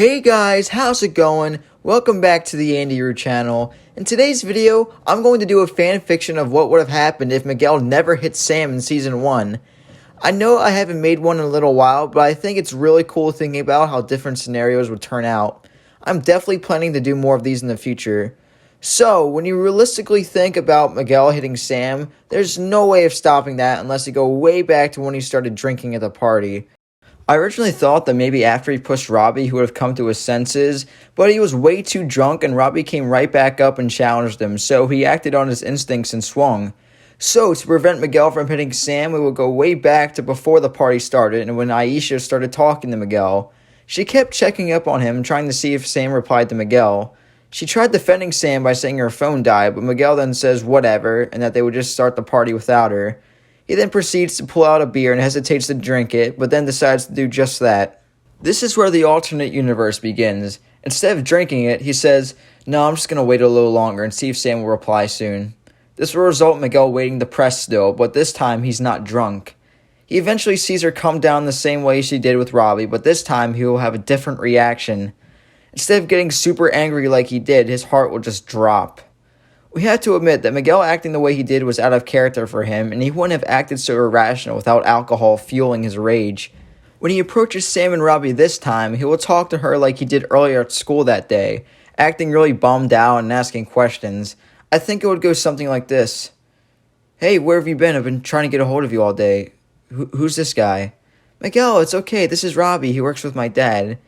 Hey guys, how's it going? Welcome back to the Andy Roo channel. In today's video, I'm going to do a fan fiction of what would have happened if Miguel never hit Sam in Season 1. I know I haven't made one in a little while, but I think it's really cool thinking about how different scenarios would turn out. I'm definitely planning to do more of these in the future. So, when you realistically think about Miguel hitting Sam, there's no way of stopping that unless you go way back to when he started drinking at the party. I originally thought that maybe after he pushed Robby he would have come to his senses, but he was way too drunk and Robby came right back up and challenged him, so he acted on his instincts and swung. So, to prevent Miguel from hitting Sam, we will go way back to before the party started and when Aisha started talking to Miguel. She kept checking up on him, trying to see if Sam replied to Miguel. She tried defending Sam by saying her phone died, but Miguel then says whatever, and that they would just start the party without her. He then proceeds to pull out a beer and hesitates to drink it, but then decides to do just that. This is where the alternate universe begins. Instead of drinking it, he says, "No, I'm just going to wait a little longer and see if Sam will reply soon." This will result in Miguel waiting to press still, but this time he's not drunk. He eventually sees her come down the same way she did with Robby, but this time he will have a different reaction. Instead of getting super angry like he did, his heart will just drop. We have to admit that Miguel acting the way he did was out of character for him, and he wouldn't have acted so irrational without alcohol fueling his rage. When he approaches Sam and Robby this time, he will talk to her like he did earlier at school that day, acting really bummed out and asking questions. I think it would go something like this. "Hey, where have you been? I've been trying to get a hold of you all day. Who's this guy?" "Miguel, it's okay, this is Robby, he works with my dad."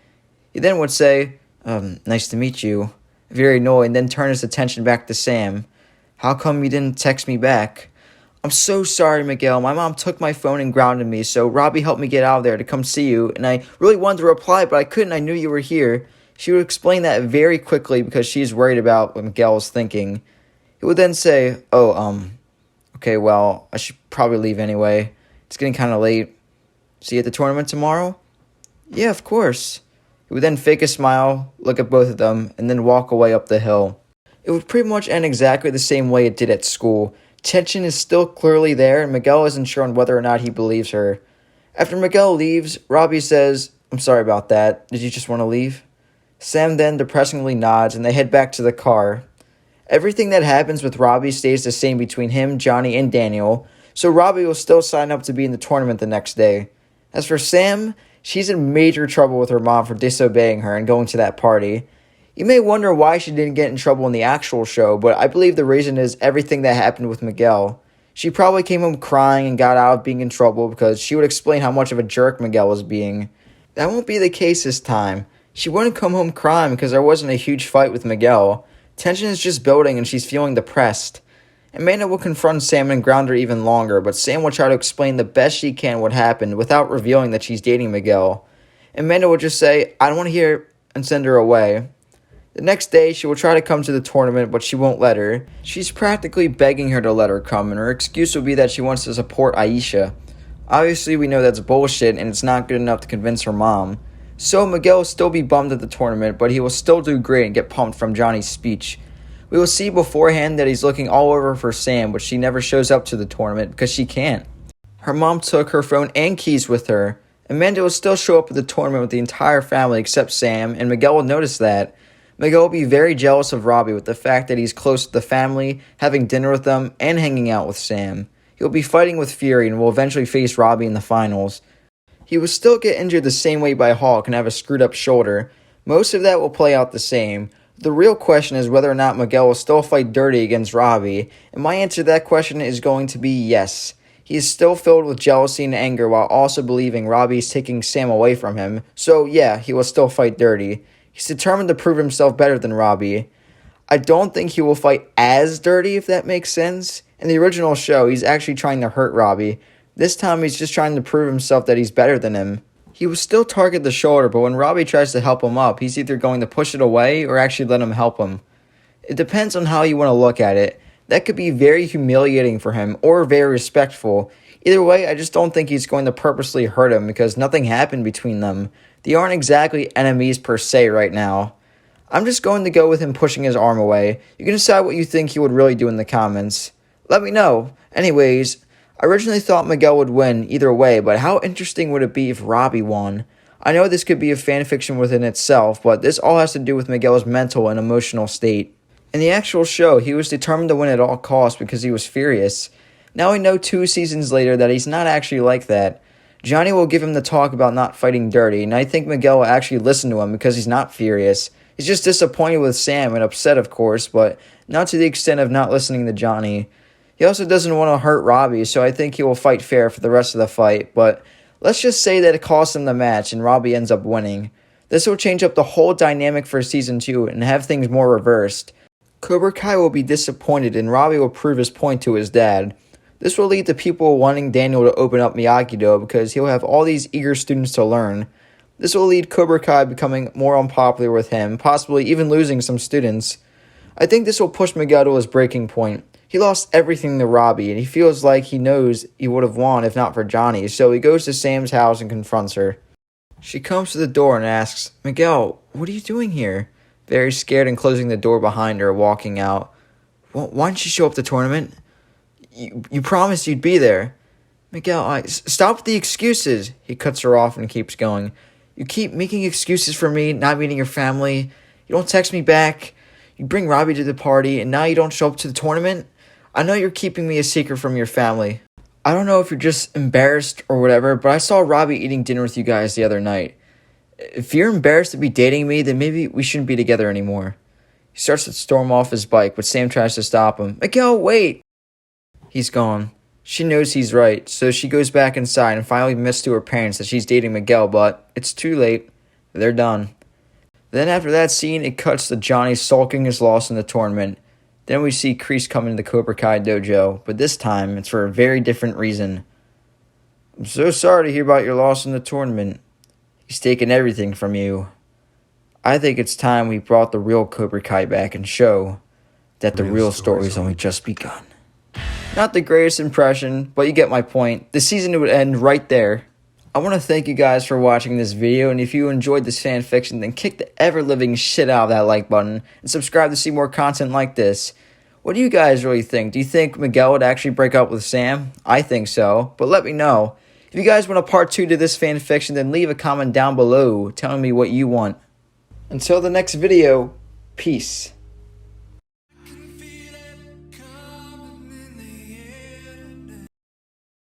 He then would say, "Nice to meet you." Very annoyed, and then turn his attention back to Sam. "How come you didn't text me back?" "I'm so sorry, Miguel. My mom took my phone and grounded me, so Robby helped me get out of there to come see you, and I really wanted to reply, but I couldn't. I knew you were here." She would explain that very quickly because she's worried about what Miguel is thinking. He would then say, okay, well, I should probably leave anyway. It's getting kind of late. See you at the tournament tomorrow?" "Yeah, of course." He would then fake a smile, look at both of them, and then walk away up the hill. It would pretty much end exactly the same way it did at school. Tension is still clearly there, and Miguel isn't sure on whether or not he believes her. After Miguel leaves, Robby says, "I'm sorry about that. Did you just want to leave?" Sam then depressingly nods, and they head back to the car. Everything that happens with Robby stays the same between him, Johnny, and Daniel, so Robby will still sign up to be in the tournament the next day. As for Sam, she's in major trouble with her mom for disobeying her and going to that party. You may wonder why she didn't get in trouble in the actual show, but I believe the reason is everything that happened with Miguel. She probably came home crying and got out of being in trouble because she would explain how much of a jerk Miguel was being. That won't be the case this time. She wouldn't come home crying because there wasn't a huge fight with Miguel. Tension is just building and she's feeling depressed. Amanda will confront Sam and ground her even longer, but Sam will try to explain the best she can what happened without revealing that she's dating Miguel. Amanda will just say, "I don't want to hear it," and send her away. The next day, she will try to come to the tournament, but she won't let her. She's practically begging her to let her come, and her excuse will be that she wants to support Aisha. Obviously, we know that's bullshit, and it's not good enough to convince her mom. So Miguel will still be bummed at the tournament, but he will still do great and get pumped from Johnny's speech. We will see beforehand that he's looking all over for Sam, but she never shows up to the tournament because she can't. Her mom took her phone and keys with her. Amanda will still show up at the tournament with the entire family except Sam, and Miguel will notice that. Miguel will be very jealous of Robby with the fact that he's close to the family, having dinner with them, and hanging out with Sam. He will be fighting with Fury and will eventually face Robby in the finals. He will still get injured the same way by Hulk and have a screwed up shoulder. Most of that will play out the same. The real question is whether or not Miguel will still fight dirty against Robby, and my answer to that question is going to be yes. He is still filled with jealousy and anger while also believing Robby is taking Sam away from him, so yeah, he will still fight dirty. He's determined to prove himself better than Robby. I don't think he will fight as dirty, if that makes sense. In the original show, he's actually trying to hurt Robby. This time, he's just trying to prove himself that he's better than him. He will still target the shoulder, but when Robby tries to help him up, he's either going to push it away or actually let him help him. It depends on how you want to look at it. That could be very humiliating for him or very respectful. Either way, I just don't think he's going to purposely hurt him because nothing happened between them. They aren't exactly enemies per se right now. I'm just going to go with him pushing his arm away. You can decide what you think he would really do in the comments. Let me know. Anyways, I originally thought Miguel would win either way, but how interesting would it be if Robby won? I know this could be a fanfiction within itself, but this all has to do with Miguel's mental and emotional state. In the actual show, he was determined to win at all costs because he was furious. Now we know 2 seasons later that he's not actually like that. Johnny will give him the talk about not fighting dirty, and I think Miguel will actually listen to him because he's not furious. He's just disappointed with Sam and upset, of course, but not to the extent of not listening to Johnny. He also doesn't want to hurt Robby, so I think he will fight fair for the rest of the fight, but let's just say that it costs him the match and Robby ends up winning. This will change up the whole dynamic for Season 2 and have things more reversed. Cobra Kai will be disappointed and Robby will prove his point to his dad. This will lead to people wanting Daniel to open up Miyagi-Do because he'll have all these eager students to learn. This will lead Cobra Kai becoming more unpopular with him, possibly even losing some students. I think this will push Miguel to his breaking point. He lost everything to Robby, and he feels like he knows he would have won if not for Johnny, so he goes to Sam's house and confronts her. She comes to the door and asks, "Miguel, what are you doing here?" Very scared and closing the door behind her, walking out. "Well, why didn't you show up to the tournament? You promised you'd be there." "Miguel, stop with the excuses." He cuts her off and keeps going. "You keep making excuses for me, not meeting your family. You don't text me back. You bring Robby to the party, and now you don't show up to the tournament? I know you're keeping me a secret from your family. I don't know if you're just embarrassed or whatever, but I saw Robby eating dinner with you guys the other night. If you're embarrassed to be dating me, then maybe we shouldn't be together anymore." He starts to storm off his bike, but Sam tries to stop him. "Miguel, wait!" He's gone. She knows he's right, so she goes back inside and finally admits to her parents that she's dating Miguel, but it's too late. They're done. Then after that scene, it cuts to Johnny sulking his loss in the tournament. Then we see Kreese come into the Cobra Kai dojo, but this time it's for a very different reason. "I'm so sorry to hear about your loss in the tournament. He's taken everything from you. I think it's time we brought the real Cobra Kai back and show that the real story's only just begun." Not the greatest impression, but you get my point. The season would end right there. I want to thank you guys for watching this video, and if you enjoyed this fan fiction, then kick the ever-living shit out of that like button, and subscribe to see more content like this. What do you guys really think? Do you think Miguel would actually break up with Sam? I think so, but let me know. If you guys want a part 2 to this fan fiction, then leave a comment down below telling me what you want. Until the next video, peace.